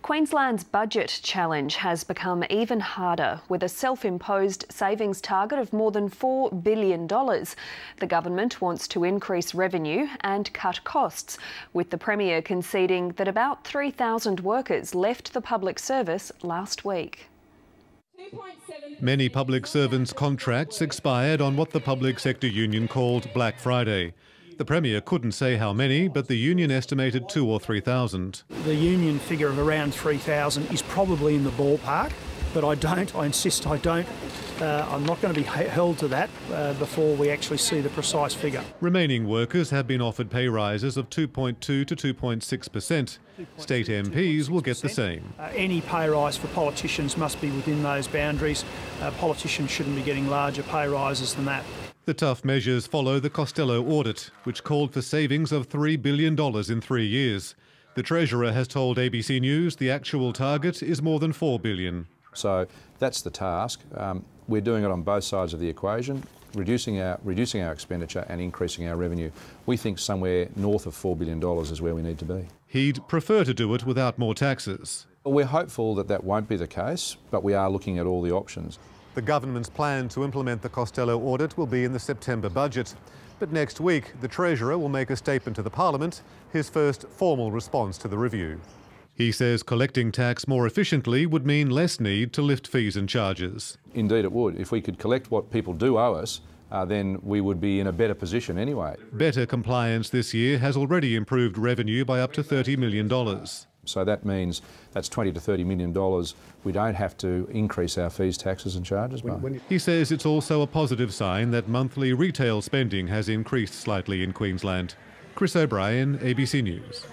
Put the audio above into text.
Queensland's budget challenge has become even harder, with a self-imposed savings target of more than $4 billion. The government wants to increase revenue and cut costs, with the Premier conceding that about 3,000 workers left the public service last week. Many public servants' contracts expired on what the public sector union called Black Friday. The Premier couldn't say how many, but the union estimated 2,000 or 3,000. The union figure of around 3,000 is probably in the ballpark, but I insist I don't. I'm not going to be held to that before we actually see the precise figure. Remaining workers have been offered pay rises of 2.2 to 2.6%. State MPs will get the same. Any pay rise for politicians must be within those boundaries. Politicians shouldn't be getting larger pay rises than that. The tough measures follow the Costello audit, which called for savings of $3 billion in 3 years. The Treasurer has told ABC News the actual target is more than $4 billion. So that's the task. We're doing it on both sides of the equation, reducing our expenditure and increasing our revenue. We think somewhere north of $4 billion is where we need to be. He'd prefer to do it without more taxes. We're hopeful that that won't be the case, but we are looking at all the options. The government's plan to implement the Costello audit will be in the September budget. But next week, the Treasurer will make a statement to the Parliament, his first formal response to the review. He says collecting tax more efficiently would mean less need to lift fees and charges. Indeed it would. If we could collect what people do owe us, then we would be in a better position anyway. Better compliance this year has already improved revenue by up to $30 million. So that means that's $20 to $30 million. We don't have to increase our fees, taxes and charges by. He says it's also a positive sign that monthly retail spending has increased slightly in Queensland. Chris O'Brien, ABC News.